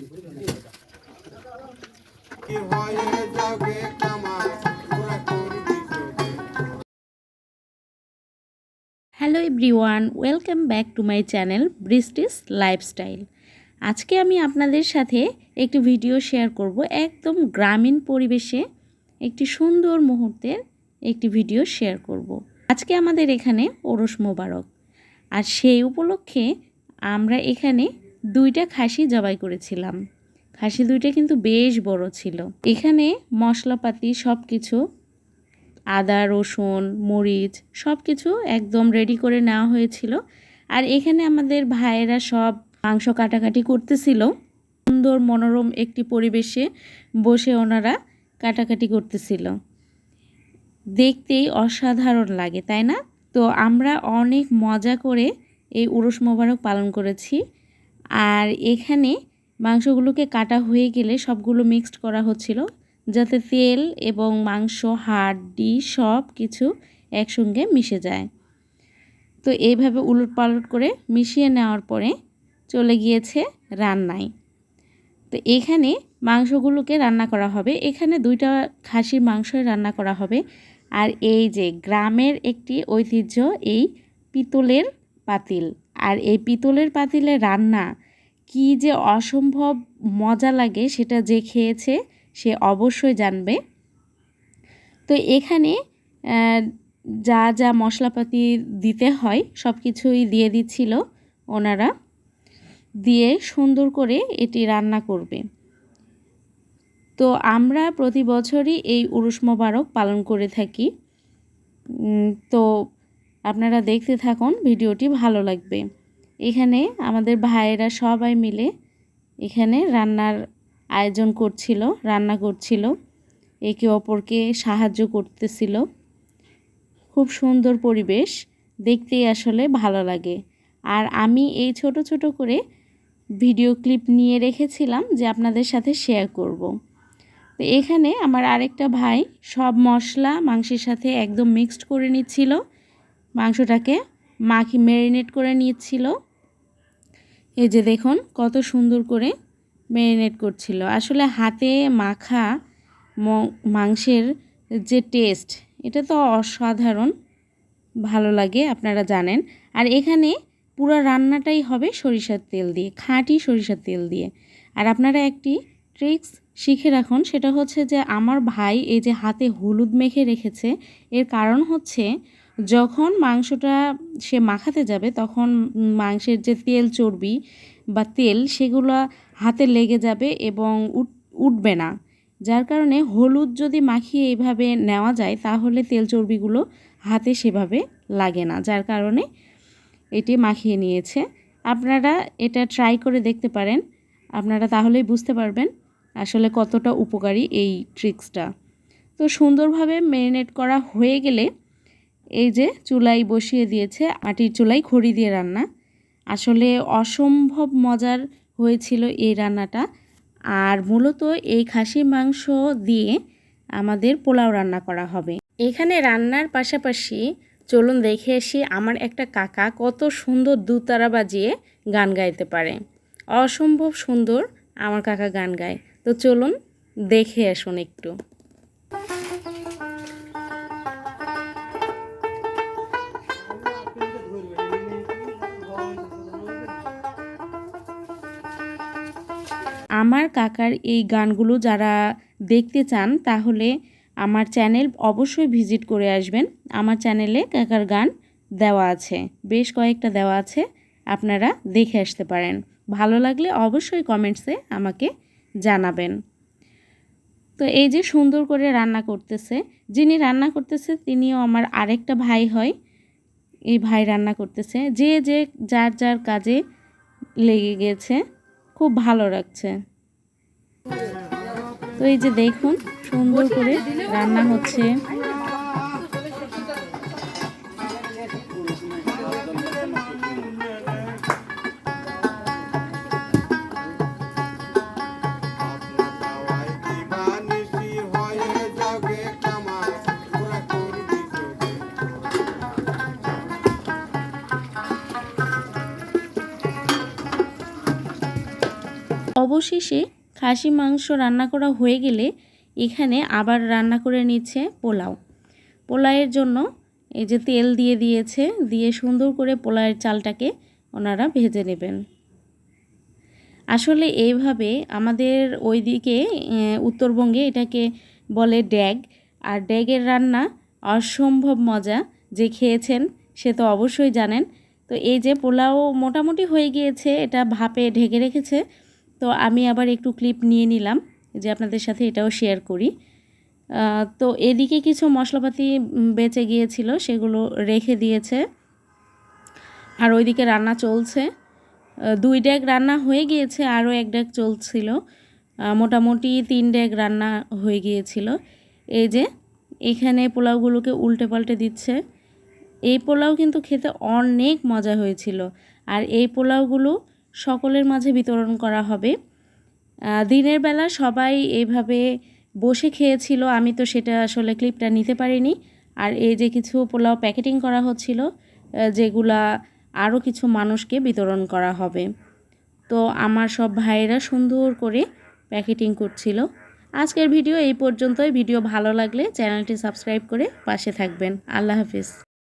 Hello everyone, welcome back to my channel বৃষ্টিস lifestyle. আজকে আমি আপনাদের সাথে একটি ভিডিও শেয়ার করব। একদম গ্রামীণ পরিবেশে একটি সুন্দর মুহূর্তের একটি ভিডিও শেয়ার করব। আজকে আমাদের এখানে ওরস মোবারক, আর সেই উপলক্ষে আমরা এখানে 2টা খাসি জবাই করেছিলাম। খাসি 2টা কিন্তু বেশ বড় ছিল। এখানে মশলাপাতি সব কিছু, আদা রসুন মরিচ সব কিছু একদম রেডি করে নেওয়া হয়েছিল। আর এখানে আমাদের ভাইয়েরা সব মাংস কাটাকাটি করতেছিল। সুন্দর মনোরম একটি পরিবেশে বসে ওনারা কাটাকাটি করতেছিল, দেখতেই অসাধারণ লাগে, তাই না? তো আমরা অনেক মজা করে এই উরস মোবারক পালন করেছি। আর এখানে মাংসগুলোকে কাটা হয়ে গেলে সবগুলো মিক্সড করা হচ্ছিল, যাতে তেল এবং মাংস হাড্ডি সব কিছু একসঙ্গে মিশে যায়। তো এইভাবে উলটপালট করে মিশিয়ে নেওয়ার পরে চলে গিয়েছে রান্নায়। তো এখানে মাংসগুলোকে রান্না করা হবে। এখানে 2টা খাসির মাংসই রান্না করা হবে। আর এই যে গ্রামের একটি ঐতিহ্য, এই পিতলের পাতিল। আর এই পিতলের পাতিলে রান্না কি যে অসম্ভব মজা লাগে, সেটা যে খেয়েছে সে অবশ্যই জানবে। তো এখানে যা যা মশলাপাতি দিতে হয় সব কিছুই দিয়ে দিচ্ছিল ওনারা, দিয়ে সুন্দর করে এটি রান্না করবে। তো আমরা প্রতি বছরই এই উরস মোবারক পালন করে থাকি। তো আপনারা দেখতে থাকুন, ভিডিওটি ভালো লাগবে। এখানে আমাদের ভাইয়েরা সবাই মিলে এখানে রান্নার আয়োজন করছিল, রান্না করছিল, একে অপরকে সাহায্য করতেছিল। খুব সুন্দর পরিবেশ, দেখতেই আসলে ভালো লাগে। আর আমি এই ছোট ছোট করে ভিডিও ক্লিপ নিয়ে রেখেছিলাম যে আপনাদের সাথে শেয়ার করব। তো এখানে আমার আরেকটা ভাই সব মশলা মাংসের সাথে একদম মিক্সড করে নিচ্ছিল, মাংসটাকে ম্যারিনেট করে নিচ্ছিল। এই যে দেখুন কত সুন্দর করে ম্যারিনেট করছিল। আসলে হাতে মাখা মাংসের যে টেস্ট, এটা তো অসাধারণ ভালো লাগে, আপনারা জানেন। আর এখানে পুরো রান্নাটাই হবে সরিষার তেল দিয়ে, খাঁটি সরিষার তেল দিয়ে। আর আপনারা একটি ট্রিক্স শিখে রাখুন, সেটা হচ্ছে যে আমার ভাই এই যে হাতে হলুদ মেখে রেখেছে, এর কারণ হচ্ছে যখন মাংসটা সে মাখাতে যাবে তখন মাংসের যে তেল চর্বি বা তেল সেগুলো হাতে লেগে যাবে এবং উঠবে না। যার কারণে হলুদ যদি মাখিয়ে এইভাবে নেওয়া যায় তাহলে তেল চর্বিগুলো হাতে সেভাবে লাগে না, যার কারণে এটি মাখিয়ে নিয়েছে। আপনারা এটা ট্রাই করে দেখতে পারেন, আপনারা তাহলেই বুঝতে পারবেন আসলে কতটা উপকারী এই ট্রিক্সটা। তো সুন্দরভাবে ম্যারিনেট করা হয়ে গেলে এই যে চুলায় বসিয়ে দিয়েছে, মাটির চুলায় খড়ি দিয়ে রান্না। আসলে অসম্ভব মজার হয়েছিল এই রান্নাটা। আর মূলত এই খাসির মাংস দিয়ে আমাদের পোলাও রান্না করা হবে। এখানে রান্নার পাশাপাশি চলুন দেখে আসি আমার একটা কাকা কত সুন্দর দুতারা বাজিয়ে গান গাইতে পারে। অসম্ভব সুন্দর আমার কাকা গান গায়। তো চলুন দেখে আসুন একটু। আমার কাকার এই গানগুলো যারা দেখতে চান তাহলে আমার চ্যানেল অবশ্যই ভিজিট করে আসবেন। আমার চ্যানেলে কাকার গান দেওয়া আছে, বেশ কয়েকটা দেওয়া আছে, আপনারা দেখে আসতে পারেন। ভালো লাগলে অবশ্যই কমেন্টসে আমাকে জানাবেন। তো এই যে সুন্দর করে রান্না করতেছে, যিনি রান্না করতেছে তিনিও আমার আরেকটা ভাই হয়। এই ভাই রান্না করতেছে, যে যে যার যার কাজে লেগে গেছে, খুব ভালো লাগছে। তো এই যে দেখুন সুন্দর করে রান্না হচ্ছে। অবশেষে খাসি মাংস রান্না করা হয়ে গেলে এখানে আবার রান্না করে নিচ্ছে পোলাওয়ের জন্য এই যে তেল দিয়ে দিয়েছে, দিয়ে সুন্দর করে পোলাওয়ের চালটাকে ওনারা ভেজে নেবেন। আসলে এইভাবে আমাদের ওইদিকে উত্তরবঙ্গে এটাকে বলে ড্যাগ, আর ড্যাগের রান্না অসম্ভব মজা। যে খেয়েছেন সে তো অবশ্যই জানেন। তো এই যে পোলাও মোটামুটি হয়ে গিয়েছে, এটা ভাপে ঢেকে রেখেছে। তো আমি আবার একটু ক্লিপ নিয়ে নিলাম যে আপনাদের সাথে এটাও শেয়ার করি। তো এদিকে কিছু মশলাপাতি বেঁচে গিয়েছিল, সেগুলো রেখে দিয়েছে। আর ওইদিকে রান্না চলছে। 2 ড্যাগ রান্না হয়ে গিয়েছে, আরও 1 ড্যাগ চলছিল। মোটামুটি 3 ড্যাগ রান্না হয়ে গিয়েছিল। এই যে এখানে পোলাওগুলোকে উল্টে পাল্টে দিচ্ছে। এই পোলাও কিন্তু খেতে অনেক মজা হয়েছিল। আর এই পোলাওগুলো সকলের মাঝে বিতরণ করা হবে। দিনের বেলা সবাই এইভাবে বসে খেয়েছিল, আমি তো সেটা আসলে ক্লিপটা নিতে পারিনি। আর এই যে কিছু পোলাও প্যাকেটিং করা হচ্ছিল, যেগুলা আরও কিছু মানুষকে বিতরণ করা হবে। তো আমার সব ভাইয়েরা সুন্দর করে প্যাকেটিং করছিল। আজকের ভিডিও এই পর্যন্তই। ভিডিও ভালো লাগলে চ্যানেলটি সাবস্ক্রাইব করে পাশে থাকবেন। আল্লাহ হাফিজ।